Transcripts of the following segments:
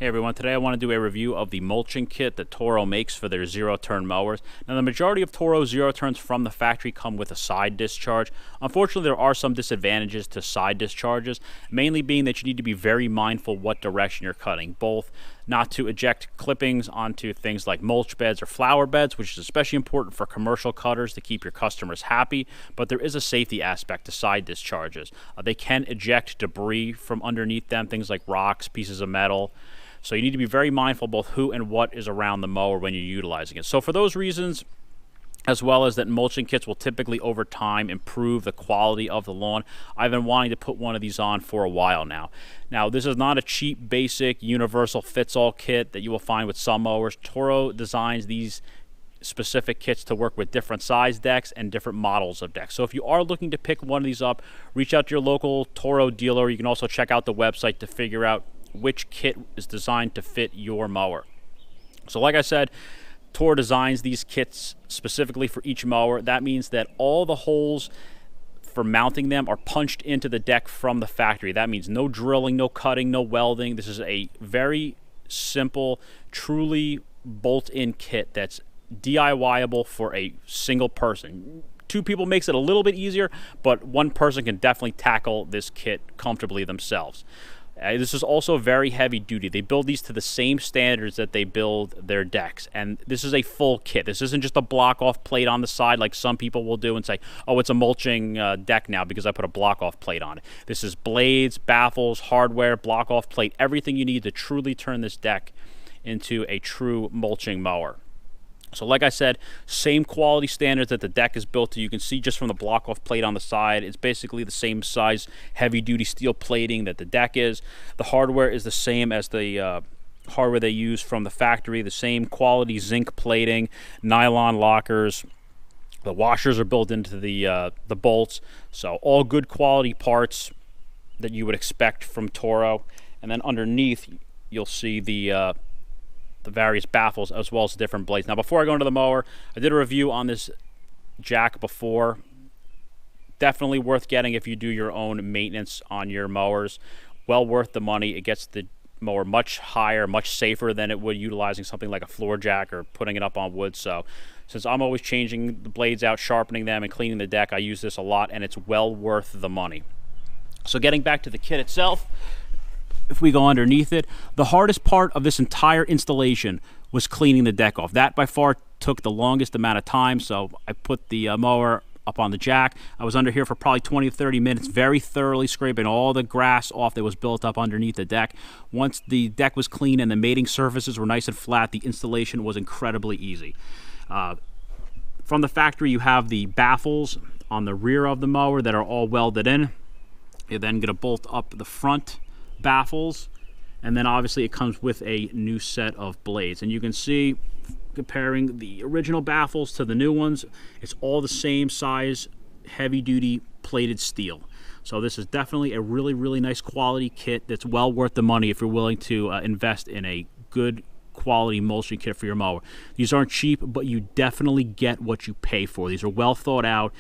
Hey everyone, today I want to do a review of the mulching kit that Toro makes for their zero-turn mowers. Now the majority of Toro zero-turns from the factory come with a side discharge. Unfortunately, there are some disadvantages to side discharges, mainly being that you need to be very mindful what direction you're cutting, both not to eject clippings onto things like mulch beds or flower beds, which is especially important for commercial cutters to keep your customers happy, but there is a safety aspect to side discharges. They can eject debris from underneath them, things like rocks, pieces of metal. So you need to be very mindful both who and what is around the mower when you're utilizing it. So for those reasons, as well as that mulching kits will typically over time improve the quality of the lawn, I've been wanting to put one of these on for a while now. Now this is not a cheap, basic, universal fits-all kit that you will find with some mowers. Toro designs these specific kits to work with different size decks and different models of decks. So if you are looking to pick one of these up, reach out to your local Toro dealer. You can also check out the website to figure out which kit is designed to fit your mower. So like I said, Toro designs these kits specifically for each mower. That means that all the holes for mounting them are punched into the deck from the factory. That means no drilling, no cutting, no welding. This is a very simple, truly bolt-in kit that's DIY-able for a single person. Two people makes it a little bit easier, but one person can definitely tackle this kit comfortably themselves. This is also very heavy duty. They build these to the same standards that they build their decks. And this is a full kit. This isn't just a block off plate on the side like some people will do and say, oh, it's a mulching deck now because I put a block off plate on it. This is blades, baffles, hardware, block off plate, everything you need to truly turn this deck into a true mulching mower. So like I said, same quality standards that the deck is built to. You can see just from the block-off plate on the side, it's basically the same size heavy-duty steel plating that the deck is. The hardware is the same as the hardware they use from the factory, the same quality zinc plating, nylon lockers. The washers are built into the bolts, so all good quality parts that you would expect from Toro. And then underneath, you'll see the various baffles as well as different blades. Now before I go into the mower, I did a review on this jack before. Definitely worth getting if you do your own maintenance on your mowers. Well worth the money. It gets the mower much higher, much safer than it would utilizing something like a floor jack or putting it up on wood. So since I'm always changing the blades out, sharpening them, and cleaning the deck, I use this a lot, and it's well worth the money. So getting back to the kit itself, if we go underneath it, the hardest part of this entire installation was cleaning the deck off. That by far took the longest amount of time, so I put the mower up on the jack. I was under here for probably 20 to 30 minutes, very thoroughly scraping all the grass off that was built up underneath the deck. Once the deck was clean and the mating surfaces were nice and flat, the installation was incredibly easy. From the factory, you have the baffles on the rear of the mower that are all welded in. You're then going to bolt up the front baffles, and then obviously it comes with a new set of blades. And you can see, comparing the original baffles to the new ones, it's all the same size heavy-duty plated steel. So this is definitely a really nice quality kit that's well worth the money if you're willing to invest in a good quality mulching kit for your mower. These aren't cheap, but you definitely get what you pay for. These are well thought out.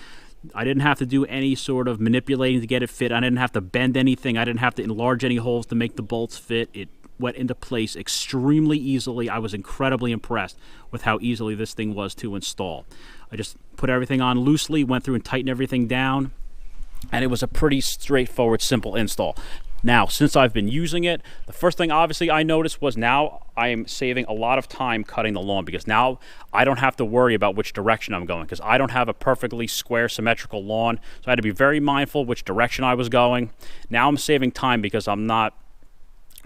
I didn't have to do any sort of manipulating to get it fit. I didn't have to bend anything. I didn't have to enlarge any holes to make the bolts fit. It went into place extremely easily. I was incredibly impressed with how easily this thing was to install. I just put everything on loosely, went through and tightened everything down, and it was a pretty straightforward, simple install. Now, since I've been using it, the first thing obviously I noticed was now I am saving a lot of time cutting the lawn, because now I don't have to worry about which direction I'm going, because I don't have a perfectly square symmetrical lawn. So I had to be very mindful which direction I was going. Now I'm saving time because I'm not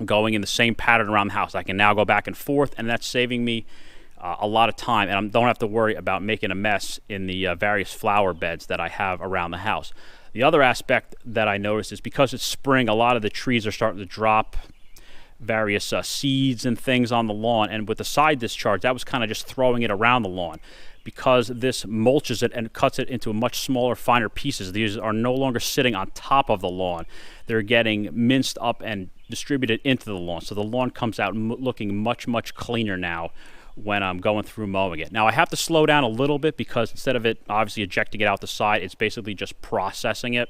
going in the same pattern around the house. I can now go back and forth, and that's saving me a lot of time, and I don't have to worry about making a mess in the various flower beds that I have around the house. The other aspect that I noticed is because it's spring, a lot of the trees are starting to drop various seeds and things on the lawn, and with the side discharge, that was kind of just throwing it around the lawn. Because this mulches it and cuts it into much smaller, finer pieces, these are no longer sitting on top of the lawn. They're getting minced up and distributed into the lawn, so the lawn comes out looking much cleaner now when I'm going through mowing it. Now I have to slow down a little bit because instead of it obviously ejecting it out the side, it's basically just processing it.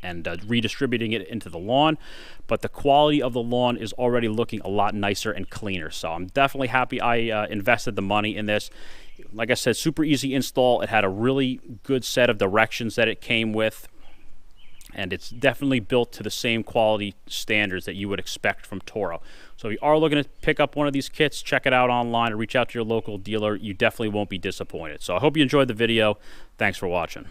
and redistributing it into the lawn, but the quality of the lawn is already looking a lot nicer and cleaner. So I'm definitely happy I invested the money in this. Like I said, super easy install. It had a really good set of directions that it came with, and it's definitely built to the same quality standards that you would expect from Toro. So if you are looking to pick up one of these kits, check it out online or reach out to your local dealer. You definitely won't be disappointed. So I hope you enjoyed the video. Thanks for watching.